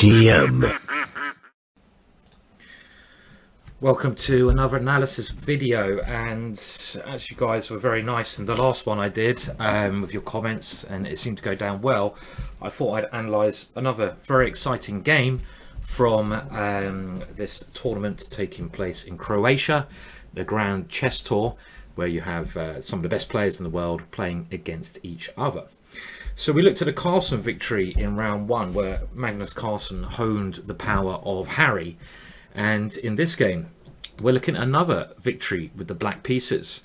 GingerGM. Welcome to another analysis video, and as you guys were very nice in the last one I did with your comments and it seemed to go down well, I thought I'd analyse another very exciting game from this tournament taking place in Croatia, the Grand Chess Tour, where you have some of the best players in the world playing against each other. So we looked at a Carlsen victory in round one, where Magnus Carlsen honed the power of Harry. And in this game, we're looking at another victory with the black pieces.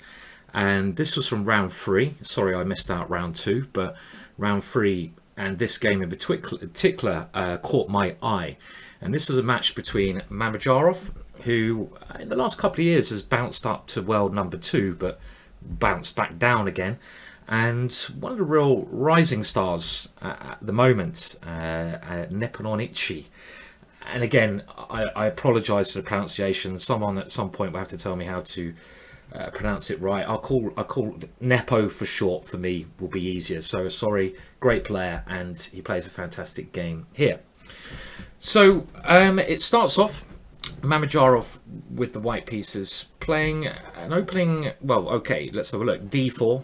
And this was from round three. Sorry, I missed out round two, but round three and this game in particular caught my eye. And this was a match between Mamedyarov, who in the last couple of years has bounced up to world number 2, but bounced back down again. And one of the real rising stars at the moment, Nepomniachtchi. And again, I apologise for the pronunciation. Someone at some point will have to tell me how to pronounce it right. I'll call Nepo for short. For me, will be easier. So sorry, great player, and he plays a fantastic game here. So it starts off Mamedyarov with the white pieces playing an opening. Well, okay, let's have a look. D4.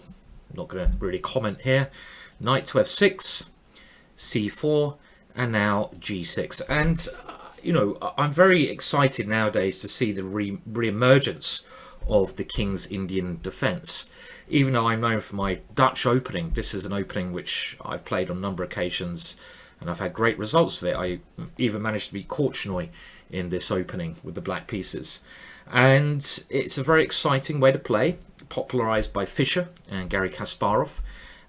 Not going to really comment here. Knight to F6, C4, and now G6. And you know, I'm very excited nowadays to see the re-emergence of the King's Indian defence. Even though I'm known for my Dutch opening, this is an opening which I've played on a number of occasions and I've had great results with it. I even managed to beat Korchnoi in this opening with the black pieces. And it's a very exciting way to play, popularised by Fischer and Garry Kasparov.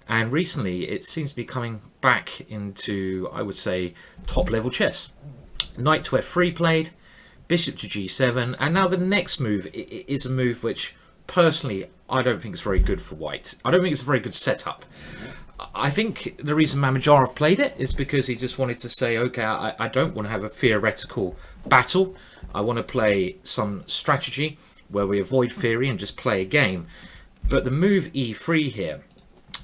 And recently it seems to be coming back into, I would say, top level chess. Knight to F3 played, bishop to G7, and now the next move is a move which personally I don't think is very good for white. I don't think it's a very good setup. I think the reason Mamedyarov played it is because he just wanted to say, okay, I don't want to have a theoretical battle. I want to play some strategy where we avoid theory and just play a game. But the move E3 here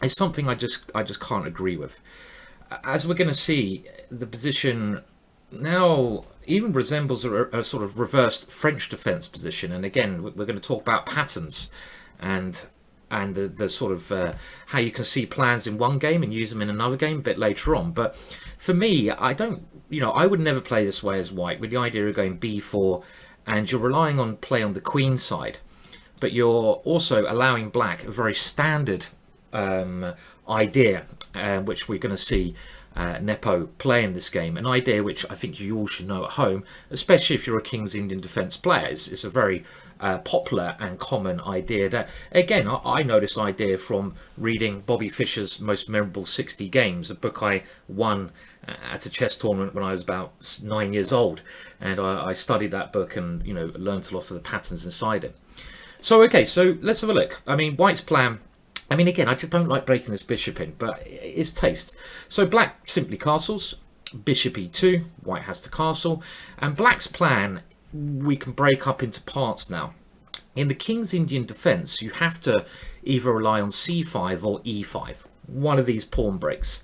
is something I just can't agree with. As we're going to see, the position now even resembles a sort of reversed French defense position. And again, we're going to talk about patterns and the sort of how you can see plans in one game and use them in another game a bit later on. But for me, I would never play this way as white, with the idea of going B4, and you're relying on play on the queen side, but you're also allowing black a very standard idea, which we're going to see Nepo play in this game, an idea which I think you all should know at home, especially if you're a King's Indian defence player. It's a very popular and common idea. That again, I know this idea from reading Bobby Fischer's Most Memorable 60 Games, a book I won at a chess tournament when I was about 9 years old, and I studied that book and learned a lot of the patterns inside it. So okay, so let's have a look. I mean, white's plan, I mean, again, I just don't like breaking this bishop in, but it's taste. So black simply castles, bishop e2, white has to castle, and black's plan we can break up into parts now. In the King's Indian defence, you have to either rely on c5 or e5, one of these pawn breaks.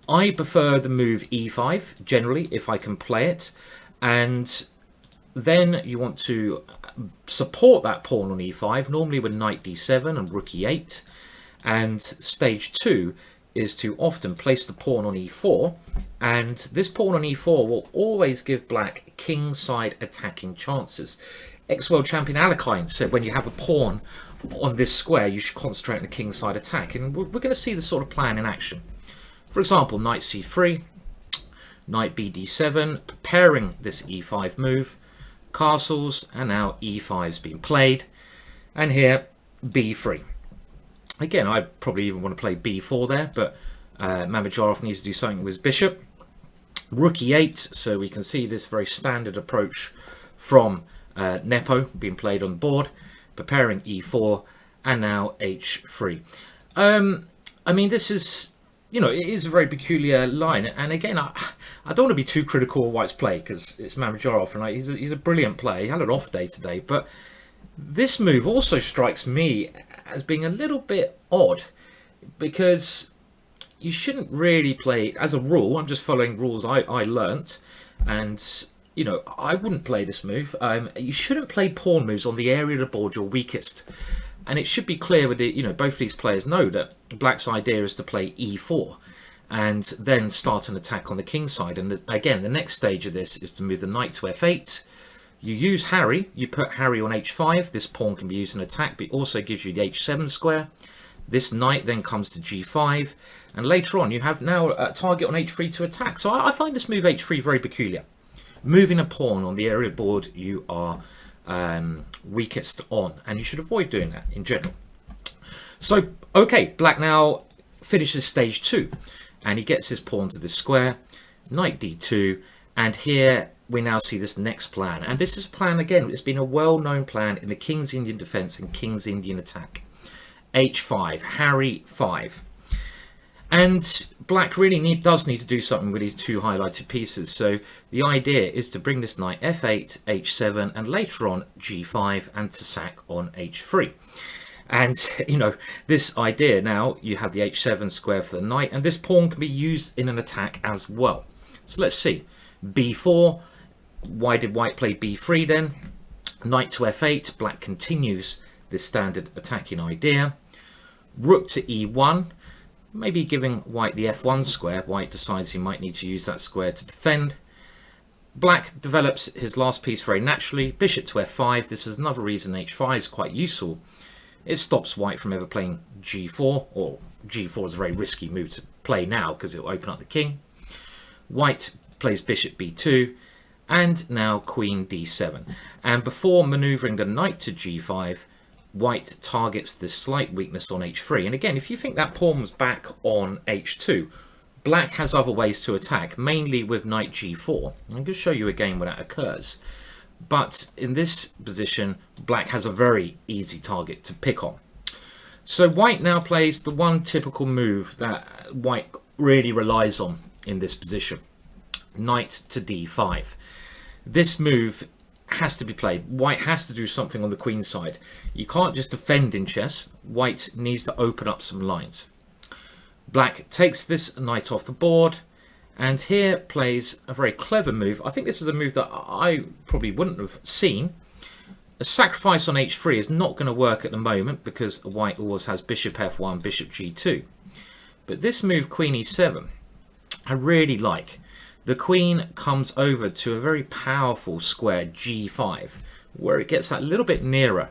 I prefer the move e5, generally, if I can play it, and then you want to support that pawn on e5, normally with knight d7 and rook e8. And stage 2 is to often place the pawn on e4, and this pawn on e4 will always give black king side attacking chances. Ex-world champion Alekhine said when you have a pawn on this square, you should concentrate on the king side attack, and we're going to see this sort of plan in action. For example, knight c3, knight bd7, preparing this e5 move, castles, and now e5's been played, and here b3. Again, I probably even want to play b4 there, but Mamedyarov needs to do something with his bishop. Rook e8, so we can see this very standard approach from Nepo being played on the board, preparing e4, and now h3. I mean, this is, it is a very peculiar line, and again, I don't want to be too critical of white's play because it's Mamedyarov, and he's a brilliant player. He had an off day today, but this move also strikes me as being a little bit odd because, you shouldn't really play, as a rule, I'm just following rules I learnt, and you know, I wouldn't play this move. You shouldn't play pawn moves on the area of the board you're weakest. And it should be clear with it, you know, both these players know that black's idea is to play e4 and then start an attack on the king side. And again, the next stage of this is to move the knight to f8. You use Harry, you put Harry on h5. This pawn can be used in attack, but it also gives you the h7 square. This knight then comes to g5. And later on, you have now a target on h3 to attack. So I find this move h3 very peculiar. Moving a pawn on the area of the board you are weakest on, and you should avoid doing that in general. So okay, black now finishes stage 2 and he gets his pawn to this square, knight d2, and here we now see this next plan, and this is a plan, again, it's been a well-known plan in the King's Indian defense and King's Indian attack. h5, Harry 5, and black really does need to do something with these two highlighted pieces. So the idea is to bring this knight f8, h7, and later on g5, and to sack on h3. And you know, this idea, now you have the h7 square for the knight, and this pawn can be used in an attack as well. So let's see. b4, why did white play b3 then? Knight to f8, black continues this standard attacking idea. Rook to e1, maybe giving white the f1 square. White decides he might need to use that square to defend. Black develops his last piece very naturally. Bishop to f5. This is another reason h5 is quite useful. It stops white from ever playing g4, or g4 is a very risky move to play now because it will open up the king. White plays bishop b2, and now queen d7. And before maneuvering the knight to g5, white targets this slight weakness on h3. And again, if you think that pawn was back on h2, black has other ways to attack, mainly with knight g4. I'm going to show you again when that occurs. But in this position, black has a very easy target to pick on. So white now plays the one typical move that white really relies on in this position. Knight to d5. This move has to be played. White has to do something on the queen side. You can't just defend in chess. White needs to open up some lines. Black takes this knight off the board, and here plays a very clever move. I think this is a move that I probably wouldn't have seen. A sacrifice on h3 is not going to work at the moment because white always has bishop f1, bishop g2. But this move, queen e7, I really like. The queen comes over to a very powerful square g5, where it gets that little bit nearer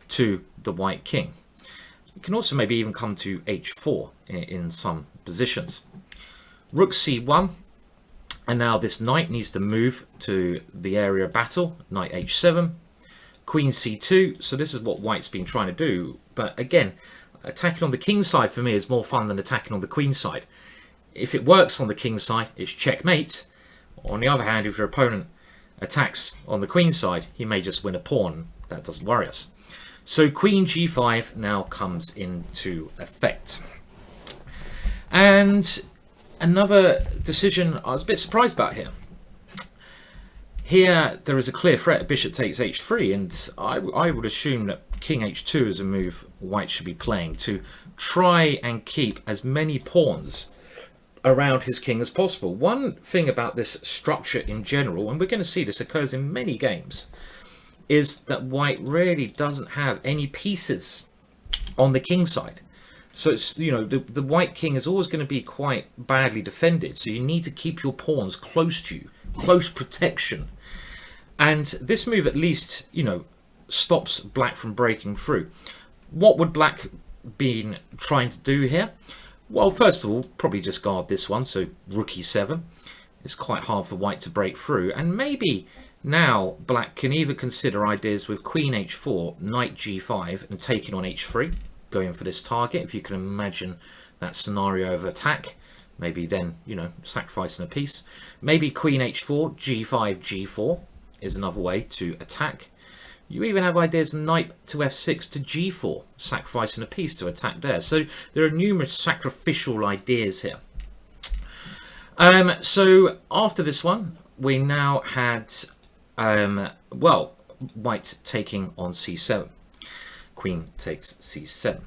to the white king. It can also maybe even come to h4 in some positions. Rook c1, and now this knight needs to move to the area of battle, knight h7, queen c2. So this is what white's been trying to do, but again, attacking on the king side for me is more fun than attacking on the queen side. If it works on the king side, it's checkmate. On the other hand, if your opponent attacks on the queen side, he may just win a pawn. That doesn't worry us. So queen g5 now comes into effect. And another decision I was a bit surprised about here. Here there is a clear threat, bishop takes h3, and I would assume that king h2 is a move white should be playing to try and keep as many pawns around his king as possible. One thing about this structure in general, and we're going to see this occurs in many games, is that white really doesn't have any pieces on the king side. So it's, you know, the white king is always going to be quite badly defended, so you need to keep your pawns close to you, close protection. And this move at least, you know, stops black from breaking through. What would black been trying to do here? Well, first of all, probably just guard this one, so rook e7. It's quite hard for white to break through, and maybe now black can either consider ideas with queen h4, knight g5, and taking on h3, going for this target, if you can imagine that scenario of attack. Maybe then, you know, sacrificing a piece. Maybe queen h4, g5, g4 is another way to attack. You even have ideas knight to f6 to g4, sacrificing a piece to attack there. So there are numerous sacrificial ideas here. So after this one, we now had, well, white taking on c7. Queen takes c7.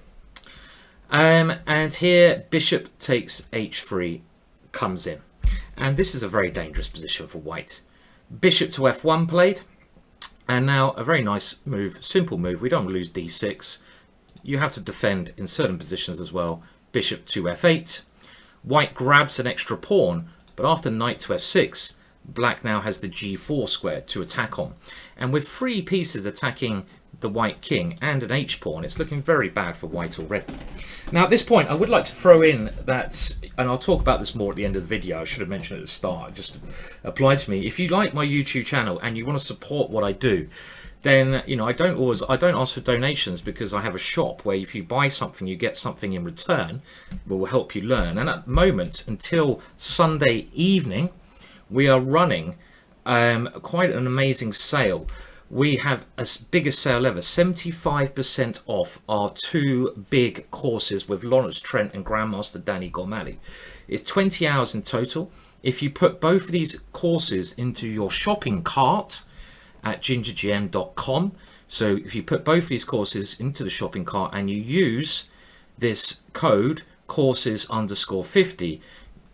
And here bishop takes h3 comes in, and this is a very dangerous position for white. Bishop to f1 played, and now a very nice move, simple move. We don't lose d6. You have to defend in certain positions as well. Bishop to f8. White grabs an extra pawn, but after knight to f6, black now has the g4 square to attack on. And with 3 pieces attacking the white king and an h-pawn, it's looking very bad for white already. Now at this point, I would like to throw in that, and I'll talk about this more at the end of the video. I should have mentioned it at the start. It just applied to me. If you like my YouTube channel and you want to support what I do, then I don't ask for donations, because I have a shop where if you buy something, you get something in return that will help you learn. And at the moment, until Sunday evening, we are running quite an amazing sale. We have a biggest sale ever, 75% off our 2 big courses with Lawrence Trent and Grandmaster Danny Gormally. It's 20 hours in total. If you put both of these courses into your shopping cart at GingerGM.com, so if you put both of these courses into the shopping cart and you use this code courses_50,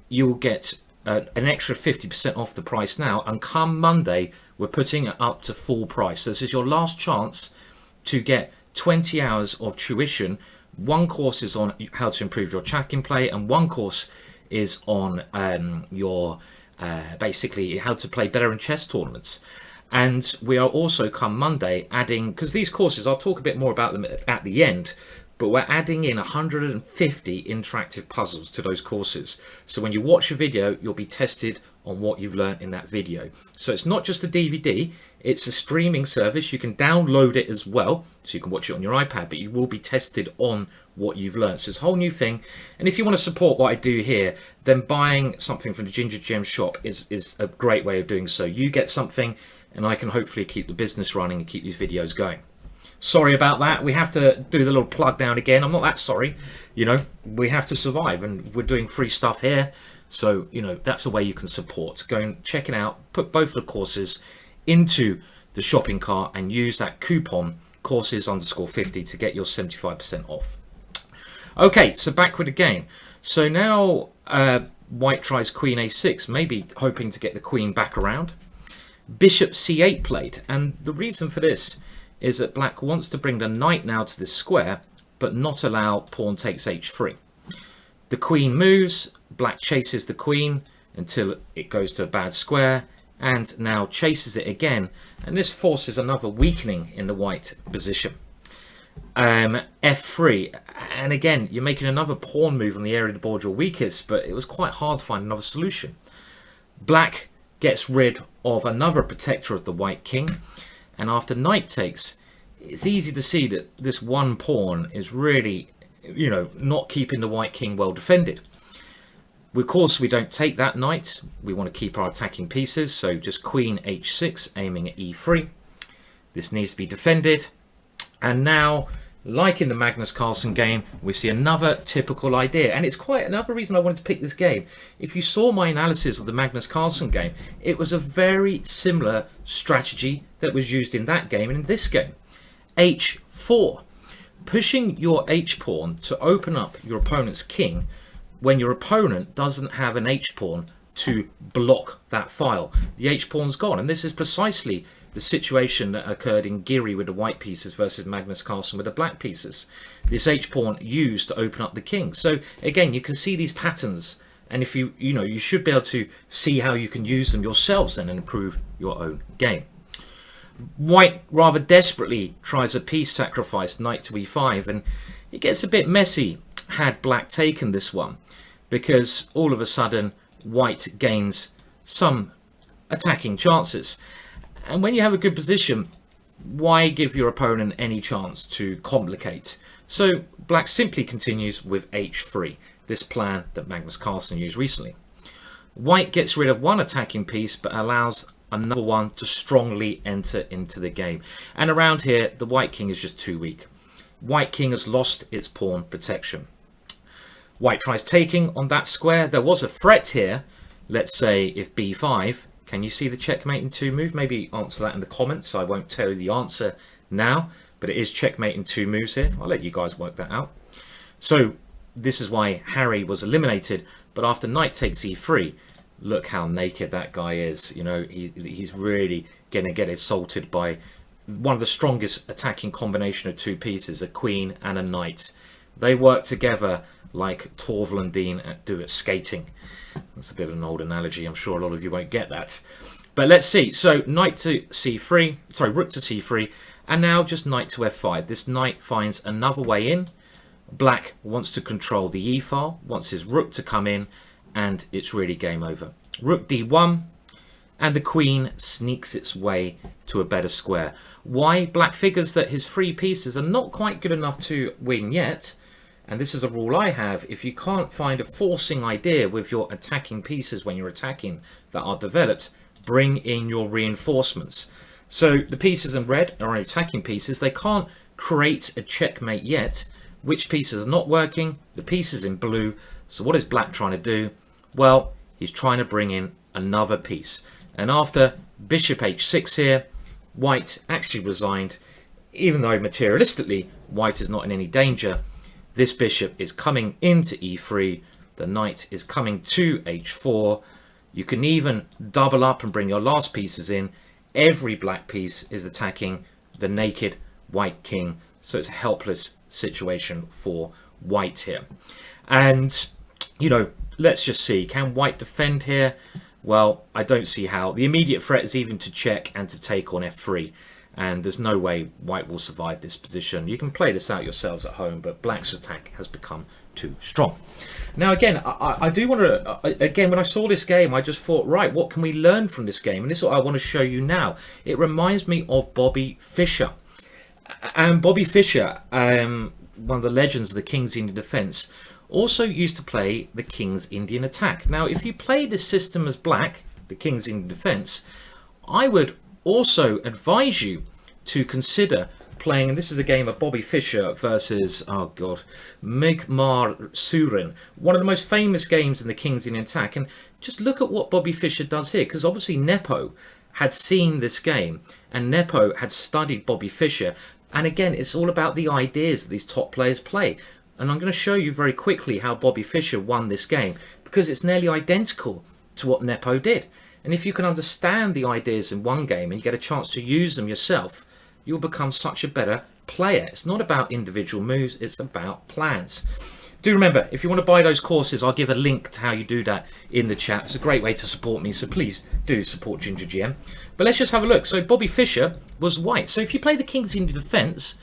you will get an extra 50% off the price now, and come Monday we're putting it up to full price. So this is your last chance to get 20 hours of tuition. 1 course is on how to improve your tracking play, and 1 course is on your basically how to play better in chess tournaments. And we are also, come Monday, adding, because these courses, I'll talk a bit more about them at the end, but we're adding in 150 interactive puzzles to those courses. So when you watch a video, you'll be tested on what you've learned in that video. So it's not just a DVD, it's a streaming service. You can download it as well, so you can watch it on your iPad, but you will be tested on what you've learned. So it's a whole new thing. And if you want to support what I do here, then buying something from the GingerGM shop is a great way of doing so. You get something, and I can hopefully keep the business running and keep these videos going. Sorry about that. We have to do the little plug down again. I'm not that sorry. We have to survive, and we're doing free stuff here. So, that's a way you can support. Go and check it out. Put both the courses into the shopping cart and use that coupon courses_50 to get your 75% off. Okay, so backward again. So now white tries queen a6, maybe hoping to get the queen back around. Bishop c8 played, and the reason for this is that black wants to bring the knight now to this square, but not allow pawn takes h3. The queen moves, black chases the queen until it goes to a bad square, and now chases it again, and this forces another weakening in the white position. f3, and again, you're making another pawn move on the area of the board you're weakest, but it was quite hard to find another solution. Black gets rid of another protector of the white king, and after knight takes, it's easy to see that this 1 pawn is really, not keeping the white king well defended. Of course, we don't take that knight. We want to keep our attacking pieces, so just queen h6, aiming at e3. This needs to be defended. And now, like in the Magnus Carlsen game, we see another typical idea. And it's quite another reason I wanted to pick this game. If you saw my analysis of the Magnus Carlsen game, it was a very similar strategy that was used in that game and in this game. h4. Pushing your h-pawn to open up your opponent's king when your opponent doesn't have an h-pawn to block that file. The h-pawn's gone, and this is precisely the situation that occurred in Giri with the white pieces versus Magnus Carlsen with the black pieces. This h-pawn used to open up the king. So again, you can see these patterns, and if you should be able to see how you can use them yourselves then and improve your own game. White rather desperately tries a piece sacrifice, knight to e5, and it gets a bit messy had black taken this one, because all of a sudden white gains some attacking chances. And when you have a good position, why give your opponent any chance to complicate? So black simply continues with h3, this plan that Magnus Carlsen used recently. White gets rid of one attacking piece but allows another one to strongly enter into the game. And around here, the white king is just too weak. White king has lost its pawn protection. White tries taking on that square. There was a threat here. Let's say if b5, can you see the checkmate in 2 move? Maybe answer that in the comments. I won't tell you the answer now, but it is checkmate in 2 moves here. I'll let you guys work that out. So this is why Harry was eliminated. But after knight takes e3, look how naked that guy is. You know, he's really going to get assaulted by one of the strongest attacking combination of two pieces, a queen and a knight. They work together like Torval and Dean do at skating. That's a bit of an old analogy. I'm sure a lot of you won't get that. But let's see. So knight to c3, sorry, rook to c3, and now just knight to f5. This knight finds another way in. Black wants to control the e file, wants his rook to come in, and it's really game over. Rook d1, and the queen sneaks its way to a better square. Why? Black figures that his free pieces are not quite good enough to win yet. And this is a rule I have: if you can't find a forcing idea with your attacking pieces when you're attacking that are developed, bring in your reinforcements. So the pieces in red are attacking pieces. They can't create a checkmate yet. Which pieces are not working? The pieces in blue. So what is Black trying to do? Well, he's trying to bring in another piece. And after bishop h6 here, White actually resigned. Even though materialistically White is not in any danger, this bishop is coming into e3. The knight is coming to h4. You can even double up and bring your last pieces in. Every black piece is attacking the naked white king. So it's a helpless situation for White here. And, you know, let's just see. Can White defend here? Well, I don't see how. The immediate threat is even to check and to take on f3. And there's no way White will survive this position. You can play this out yourselves at home, but Black's attack has become too strong. Now, again, I do want to, again, when I saw this game, I just thought, right, what can we learn from this game? And this is what I want to show you now. It reminds me of Bobby Fischer. And Bobby Fischer, one of the legends of the King's Indian defense, also used to play the King's Indian attack. Now, if you play this system as Black, the King's Indian defense, I would also advise you to consider playing, and this is a game of Bobby Fischer versus, oh god, Migmar Surin, one of the most famous games in the King's Indian attack. And just look at what Bobby Fischer does here, because obviously Nepo had seen this game, and Nepo had studied Bobby Fischer. And again, it's all about the ideas that these top players play. And I'm going to show you very quickly how Bobby Fischer won this game, because it's nearly identical to what Nepo did. And if you can understand the ideas in one game and you get a chance to use them yourself, you'll become such a better player. It's not about individual moves, it's about plans. Do remember, if you want to buy those courses, I'll give a link to how you do that in the chat. It's a great way to support me, so please do support GingerGM. But let's just have a look. So Bobby Fischer was White. So if you play the King's Indian defense,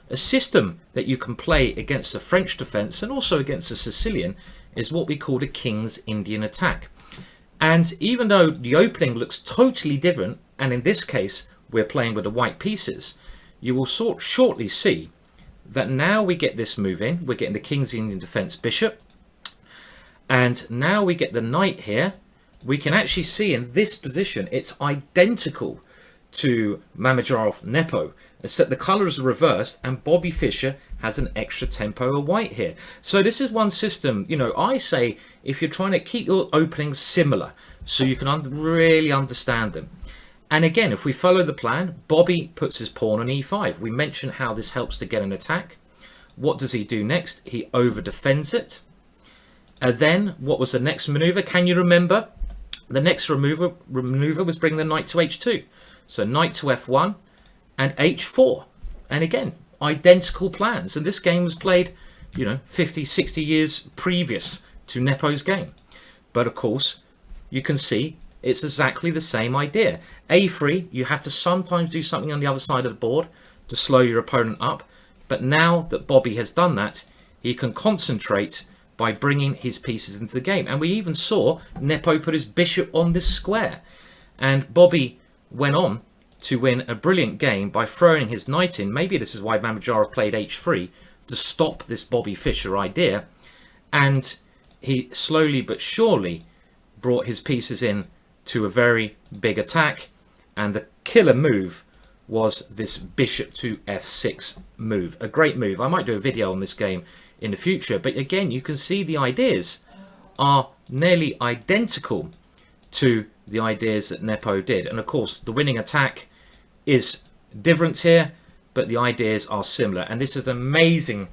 a system that you can play against the French defense and also against the Sicilian is what we call the King's Indian attack. And even though the opening looks totally different, and in this case we're playing with the white pieces, you will shortly see that now we get this move in. We're getting the King's Indian defense bishop, and now we get the knight here. We can actually see in this position it's identical to Mamedyarov Nepo, except the colours are reversed and Bobby Fischer has an extra tempo of white here. So this is one system, you know, I say if you're trying to keep your openings similar so you can really understand them. And again, if we follow the plan, Bobby puts his pawn on e5. We mentioned how this helps to get an attack. What does he do next? He over defends it. And then what was the next maneuver? Can you remember? The next maneuver was bring the knight to h2. So knight to f1 and h4. And again, identical plans. And this game was played, you know, 50, 60 years previous to Nepo's game. But of course, you can see it's exactly the same idea. A3, you have to sometimes do something on the other side of the board to slow your opponent up. But now that Bobby has done that, he can concentrate by bringing his pieces into the game. And we even saw Nepo put his bishop on this square. And Bobby went on to win a brilliant game by throwing his knight in. Maybe this is why Mamedyarov played h3 to stop this Bobby Fischer idea. And he slowly but surely brought his pieces in to a very big attack. And the killer move was this bishop to f6 move. A great move. I might do a video on this game in the future. But again, you can see the ideas are nearly identical to the ideas that Nepo did. And of course, the winning attack is different here, but the ideas are similar. And this is an amazing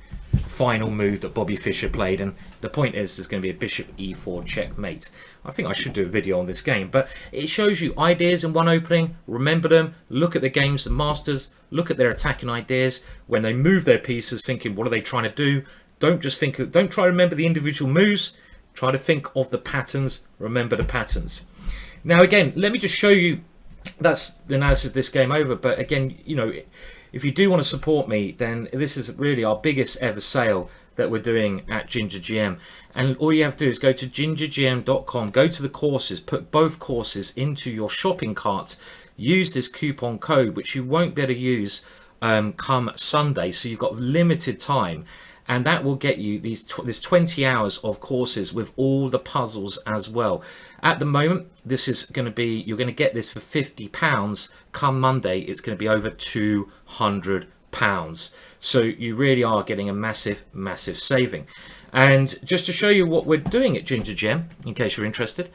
final move that Bobby Fischer played, and the point is there's going to be a bishop e4 checkmate. I think I should do a video on this game, but it shows you ideas in one opening, remember them, look at the games, the masters, look at their attacking ideas, when they move their pieces, thinking what are they trying to do. Don't just think, don't try to remember the individual moves, try to think of the patterns, remember the patterns. Now again, let me just show you, that's the analysis of this game over, but again, you know, if you do want to support me, then this is really our biggest ever sale that we're doing at GingerGM. And all you have to do is go to gingergm.com, go to the courses, put both courses into your shopping cart, use this coupon code, which you won't be able to use come Sunday, so you've got limited time. And that will get you this 20 hours of courses with all the puzzles as well. At the moment, this is going to be, you're going to get this for £50. Come Monday, it's going to be over £200. So you really are getting a massive, massive saving. And just to show you what we're doing at GingerGM, in case you're interested,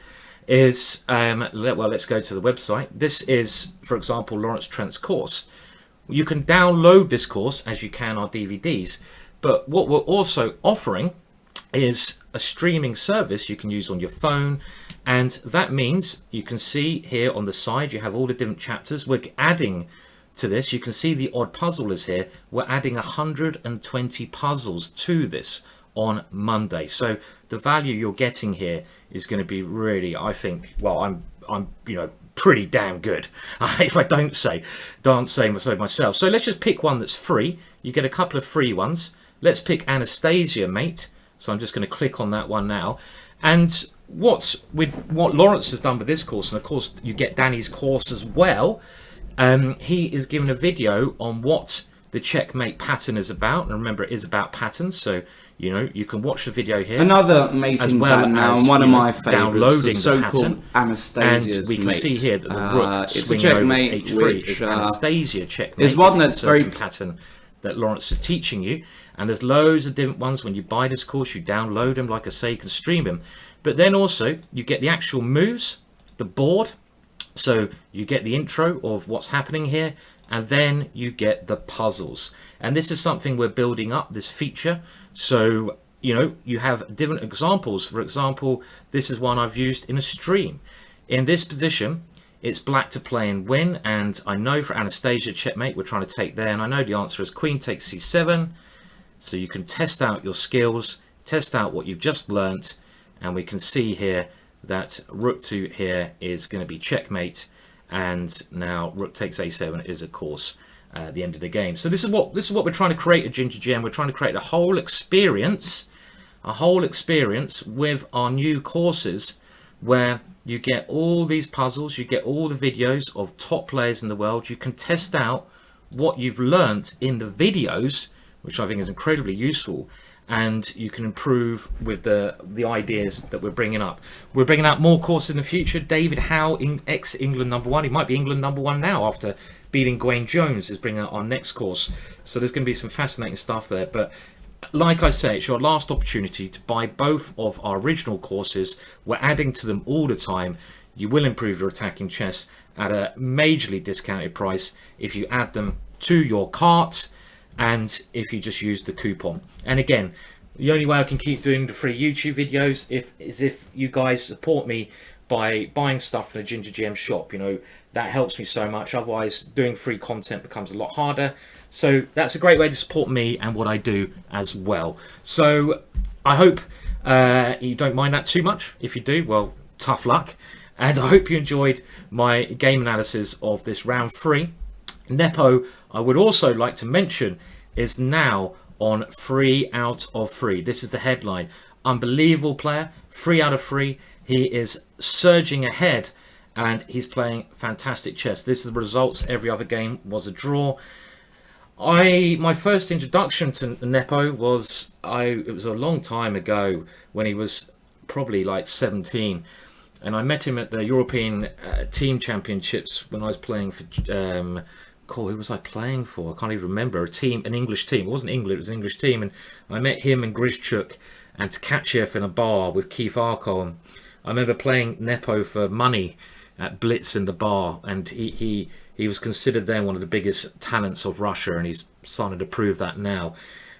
is, well, let's go to the website. This is, for example, Lawrence Trent's course. You can download this course as you can our DVDs. But what we're also offering is a streaming service you can use on your phone. And that means you can see here on the side, you have all the different chapters. We're adding to this. You can see the odd puzzle is here. We're adding 120 puzzles to this on Monday. So the value you're getting here is going to be really, I think, well, I'm you know, pretty damn good, if I don't say so myself. So let's just pick one that's free. You get a couple of free ones. Let's pick Anastasia, mate. So I'm just going to click on that one now. And what Lawrence has done with this course, and of course you get Danny's course as well, he is given a video on what the checkmate pattern is about. And remember, it is about patterns, so you know you can watch the video here. Another amazing pattern now, and one of my favourites, the so-called Anastasia's mate. And we can see here that the rook swinging over to h3 is Anastasia checkmate. Is one that's very pattern that Lawrence is teaching you. And there's loads of different ones. When you buy this course, you download them, like I say, you can stream them. But then also you get the actual moves, the board. So you get the intro of what's happening here, and then you get the puzzles. And this is something we're building up, this feature. So, you know, you have different examples. For example, this is one I've used in a stream. In this position, it's black to play and win. And I know for Anastasia checkmate, we're trying to take there. And I know the answer is queen takes c7. So you can test out your skills, test out what you've just learnt, and we can see here that rook to here is going to be checkmate, and now rook takes a7 is of course the end of the game. So this is what we're trying to create at GingerGM. We're trying to create a whole experience with our new courses, where you get all these puzzles, you get all the videos of top players in the world. You can test out what you've learnt in the videos, which I think is incredibly useful, and you can improve with the ideas that we're bringing up. We're bringing out more courses in the future. David Howe, ex-England #1, he might be England #1 now after beating Gwaine Jones, is bringing out our next course. So there's going to be some fascinating stuff there. But like I say, it's your last opportunity to buy both of our original courses. We're adding to them all the time. You will improve your attacking chess at a majorly discounted price if you add them to your cart, and if you just use the coupon. And again, the only way I can keep doing the free YouTube videos is if you guys support me by buying stuff from the GingerGM shop. You know, that helps me so much. Otherwise, doing free content becomes a lot harder. So that's a great way to support me and what I do as well. So I hope you don't mind that too much. If you do, well, tough luck. And I hope you enjoyed my game analysis of this round 3. Nepo, I would also like to mention, is now on 3 out of 3. This is the headline. Unbelievable player, 3 out of 3. He is surging ahead and he's playing fantastic chess. This is the results. Every other game was a draw. My first introduction to Nepo was, it was a long time ago when he was probably like 17. And I met him at the European Team Championships when I was playing for... who was I playing for? I can't even remember. An English team. It wasn't England, it was an English team. And I met him and Grishchuk and Tkachev in a bar with Keith Arco. I remember playing Nepo for money at Blitz in the bar, and he was considered then one of the biggest talents of Russia, and he's starting to prove that now.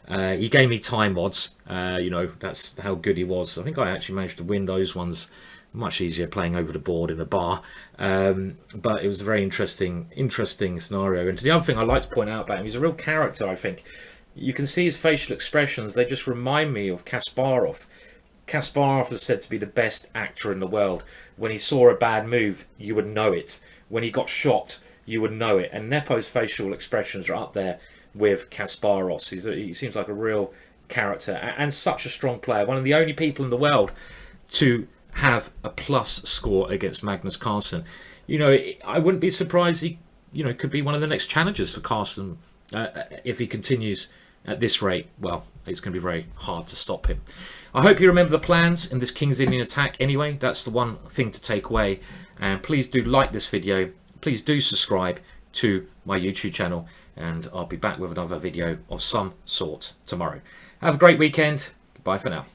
He gave me time odds, you know, that's how good he was. I think I actually managed to win those ones. Much easier playing over the board in a bar, but it was a very interesting scenario. And the other thing I like to point out about him, he's a real character. I think you can see his facial expressions, they just remind me of Kasparov. Kasparov is said to be the best actor in the world. When he saw a bad move, you would know it. When he got shot, you would know it. And Nepo's facial expressions are up there with Kasparov's. He seems like a real character and such a strong player. One of the only people in the world to have a plus score against Magnus Carlsen. You know, I wouldn't be surprised he, you know, could be one of the next challengers for Carlsen if he continues at this rate. Well, it's going to be very hard to stop him. I hope you remember the plans in this King's Indian attack anyway. That's the one thing to take away. And please do like this video. Please do subscribe to my YouTube channel, and I'll be back with another video of some sort tomorrow. Have a great weekend. Goodbye for now.